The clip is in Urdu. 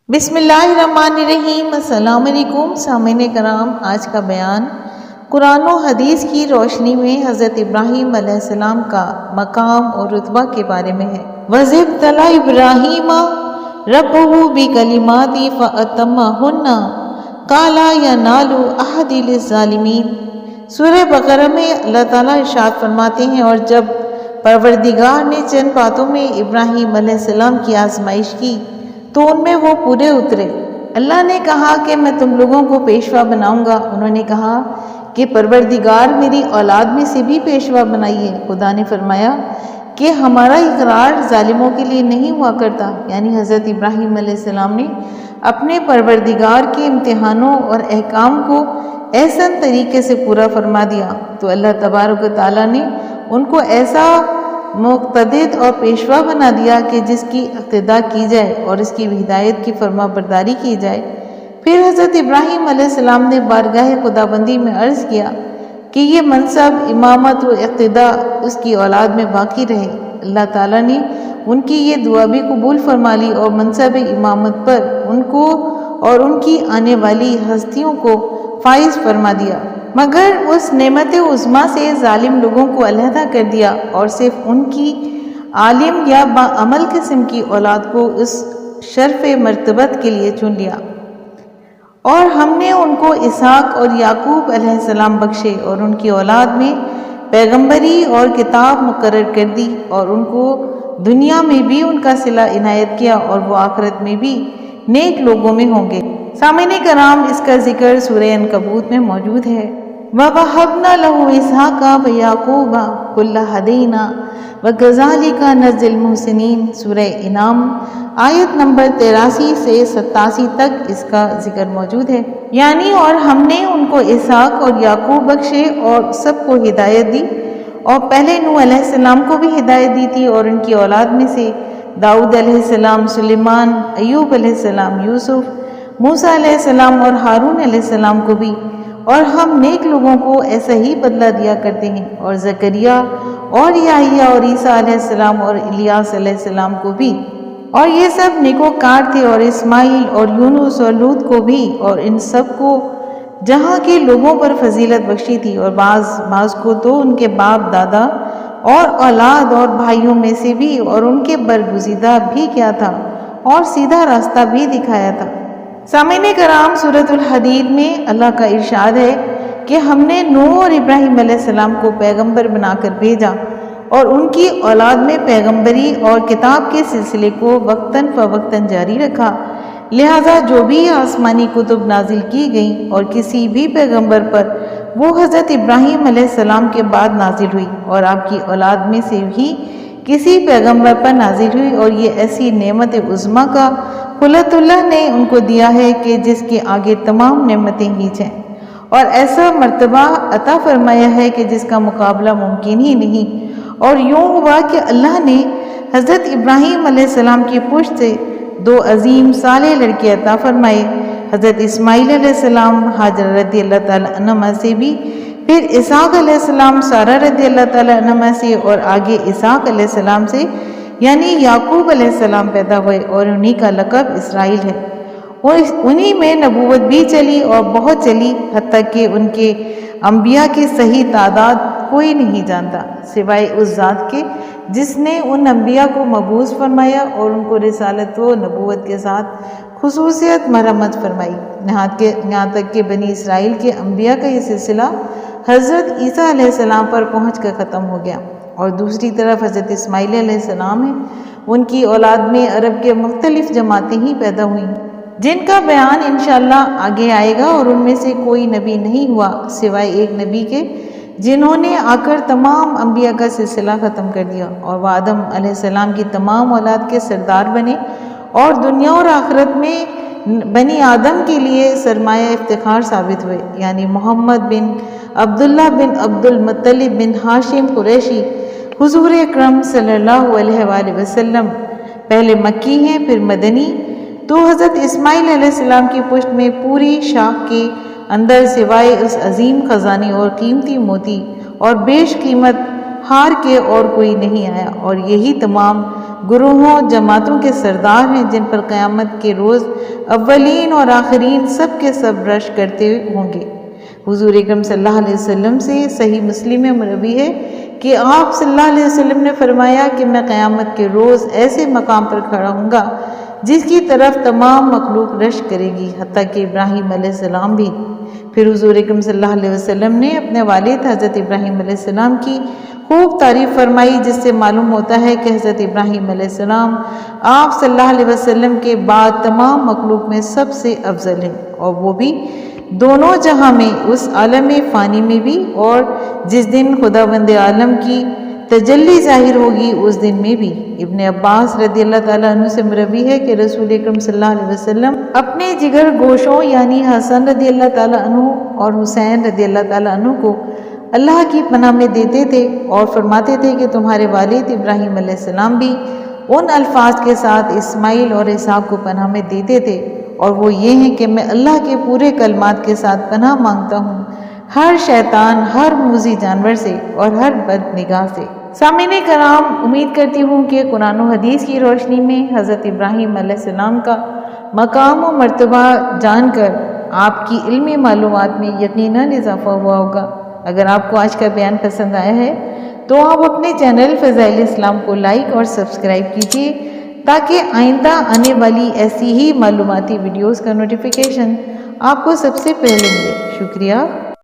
بسم اللہ الرحمن الرحیم۔ السلام علیکم سامعین کرام، آج کا بیان قرآن و حدیث کی روشنی میں حضرت ابراہیم علیہ السلام کا مقام اور رتبہ کے بارے میں ہے۔ وَإِذِ ابْتَلَىٰ إِبْرَاهِيمَ رَبُّهُ بِكَلِمَاتٍ فَأَتَمَّهُنَّ قَالَ يَنَالُ عَهْدِي لِلظَّالِمِينَ۔ سورہ بقرہ میں اللہ تعالیٰ ارشاد فرماتے ہیں، اور جب پروردگار نے چند باتوں میں ابراہیم علیہ السلام کی آزمائش کی تو ان میں وہ پورے اترے۔ اللہ نے کہا کہ میں تم لوگوں کو پیشوا بناؤں گا۔ انہوں نے کہا کہ پروردگار میری اولاد میں سے بھی پیشوا بنائیے۔ خدا نے فرمایا کہ ہمارا اقرار ظالموں کے لیے نہیں ہوا کرتا، یعنی حضرت ابراہیم علیہ السلام نے اپنے پروردگار کے امتحانوں اور احکام کو احسن طریقے سے پورا فرما دیا تو اللہ تبارک و تعالیٰ نے ان کو ایسا مقتدر اور پیشوا بنا دیا کہ جس کی اقتداء کی جائے اور اس کی ہدایت کی فرما برداری کی جائے۔ پھر حضرت ابراہیم علیہ السلام نے بارگاہ خداوندی میں عرض کیا کہ یہ منصب امامت و اقتداء اس کی اولاد میں باقی رہے۔ اللہ تعالیٰ نے ان کی یہ دعا بھی قبول فرما لی اور منصب امامت پر ان کو اور ان کی آنے والی ہستیوں کو فائز فرما دیا، مگر اس نعمت عظمیٰ سے ظالم لوگوں کو علیحدہ کر دیا اور صرف ان کی عالم یا باعمل قسم کی اولاد کو اس شرف مرتبت کے لیے چن لیا۔ اور ہم نے ان کو اسحاق اور یعقوب علیہ السلام بخشے اور ان کی اولاد میں پیغمبری اور کتاب مقرر کر دی، اور ان کو دنیا میں بھی ان کا صلہ عنایت کیا اور وہ آخرت میں بھی نیک لوگوں میں ہوں گے۔ سامعین کرام، اس کا ذکر سورہ عنکبوت میں موجود ہے۔ وَوَهَبْنَا لَهُ إِسْحَاقَ وَيَعْقُوبَ كُلًّا هَدَيْنَا وَكَذَلِكَ نَجْزِي الْمُحْسِنِينَ۔ سورہ انعام آیت نمبر 83 سے 87 تک اس کا ذکر موجود ہے، یعنی اور ہم نے ان کو اسحاق اور یعقوب بخشے اور سب کو ہدایت دی، اور پہلے نوح علیہ السلام کو بھی ہدایت دی تھی، اور ان کی اولاد میں سے داؤد علیہ السلام، سلیمان، ایوب علیہ السلام، یوسف، موسیٰ علیہ السلام اور ہارون علیہ السلام کو بھی، اور ہم نیک لوگوں کو ایسا ہی بدلہ دیا کرتے ہیں، اور زکریا اور یحییٰ اور عیسیٰ علیہ السلام اور الیاس علیہ السلام کو بھی، اور یہ سب نیکوکار تھے، اور اسماعیل اور یونس اور لوط کو بھی، اور ان سب کو جہاں کے لوگوں پر فضیلت بخشی تھی، اور بعض کو تو ان کے باپ دادا اور اولاد اور بھائیوں میں سے بھی، اور ان کے برگزیدہ بھی کیا تھا اور سیدھا راستہ بھی دکھایا تھا۔ سامعین کرام، سورۃ الحدید میں اللہ کا ارشاد ہے کہ ہم نے نوح اور ابراہیم علیہ السلام کو پیغمبر بنا کر بھیجا، اور ان کی اولاد میں پیغمبری اور کتاب کے سلسلے کو وقتاً فوقتاً جاری رکھا، لہذا جو بھی آسمانی کتب نازل کی گئیں اور کسی بھی پیغمبر پر، وہ حضرت ابراہیم علیہ السلام کے بعد نازل ہوئی، اور آپ کی اولاد میں سے بھی کسی پیغمبر پر نازل ہوئی، اور یہ ایسی نعمت عظمیٰ کا خلت اللہ نے ان کو دیا ہے کہ جس کے آگے تمام نعمتیں ہیچ ہیں، اور ایسا مرتبہ عطا فرمایا ہے کہ جس کا مقابلہ ممکن ہی نہیں۔ اور یوں ہوا کہ اللہ نے حضرت ابراہیم علیہ السلام کی پشت سے 2 عظیم صالح لڑکے عطا فرمائے، حضرت اسماعیل علیہ السلام ہاجر رضی اللہ تعالیٰ عنہما سے بھی، پھر اسحاق علیہ السلام سارہ رضی اللہ تعالیٰ عنہما سے، اور آگے اسحاق علیہ السلام سے یعنی یعقوب علیہ السلام پیدا ہوئے، اور انہی کا لقب اسرائیل ہے، اور انہی میں نبوت بھی چلی اور بہت چلی، حتیٰ کہ ان کے انبیاء کی صحیح تعداد کوئی نہیں جانتا سوائے اس ذات کے جس نے ان انبیاء کو مبعوث فرمایا اور ان کو رسالت و نبوت کے ساتھ خصوصیت مرحمت فرمائی، یہاں تک کہ بنی اسرائیل کے انبیاء کا یہ سلسلہ حضرت عیسیٰ علیہ السلام پر پہنچ کر ختم ہو گیا۔ اور دوسری طرف حضرت اسماعیل علیہ السلام ہیں، ان کی اولاد میں عرب کے مختلف جماعتیں ہی پیدا ہوئیں جن کا بیان انشاءاللہ آگے آئے گا، اور ان میں سے کوئی نبی نہیں ہوا سوائے ایک نبی کے جنہوں نے آ کر تمام انبیاء کا سلسلہ ختم کر دیا، اور وہ آدم علیہ السلام کی تمام اولاد کے سردار بنے، اور دنیا اور آخرت میں بنی آدم کے لیے سرمایہ افتخار ثابت ہوئے، یعنی محمد بن عبداللہ بن عبد المطلب بن ہاشم قریشی حضور اکرم صلی اللہ علیہ وآلہ وسلم پہلے مکی ہیں پھر مدنی۔ تو حضرت اسماعیل علیہ السلام کی پشت میں پوری شاخ کے اندر سوائے اس عظیم خزانے اور قیمتی موتی اور بیش قیمت ہار کے اور کوئی نہیں آیا، اور یہی تمام گروہوں جماعتوں کے سردار ہیں جن پر قیامت کے روز اولین اور آخرین سب کے سب رش کرتے ہوں گے۔ حضور اکرم صلی اللہ علیہ وسلم سے صحیح مسلم میں مروی ہے کہ آپ صلی اللہ علیہ وسلم نے فرمایا کہ میں قیامت کے روز ایسے مقام پر کھڑا ہوں گا جس کی طرف تمام مخلوق رش کرے گی، حتیٰ کہ ابراہیم علیہ السلام بھی۔ پھر حضور اکرم صلی اللہ علیہ وسلم نے اپنے والد حضرت ابراہیم علیہ السلام کی خوب تعریف فرمائی، جس سے معلوم ہوتا ہے کہ حضرت ابراہیم علیہ السلام آپ صلی اللہ علیہ وسلم کے بعد تمام مخلوق میں سب سے افضل ہے، اور وہ بھی دونوں جہاں میں، اس عالم فانی میں بھی اور جس دن خداوند عالم کی تجلی ظاہر ہوگی اس دن میں بھی۔ ابن عباس رضی اللہ تعالیٰ عنہ سے مروی ہے کہ رسول اکرم صلی اللہ علیہ وسلم اپنے جگر گوشوں یعنی حسن رضی اللہ تعالیٰ عنہ اور حسین رضی اللہ تعالیٰ عنہ کو اللہ کی پناہ میں دیتے تھے اور فرماتے تھے کہ تمہارے والد ابراہیم علیہ السلام بھی ان الفاظ کے ساتھ اسماعیل اور اسحاق کو پناہ میں دیتے تھے، اور وہ یہ ہیں کہ میں اللہ کے پورے کلمات کے ساتھ پناہ مانگتا ہوں ہر شیطان، ہر موذی جانور سے اور ہر بد نگاہ سے۔ سامعین کرام، امید کرتی ہوں کہ قرآن و حدیث کی روشنی میں حضرت ابراہیم علیہ السلام کا مقام و مرتبہ جان کر آپ کی علمی معلومات میں یقیناً اضافہ ہوا ہوگا۔ اگر آپ کو آج کا بیان پسند آیا ہے تو آپ اپنے چینل فضائل اسلام کو لائک اور سبسکرائب کیجیے تاکہ آئندہ آنے والی ایسی ہی معلوماتی ویڈیوز کا نوٹیفیکیشن آپ کو سب سے پہلے ملے۔ شکریہ۔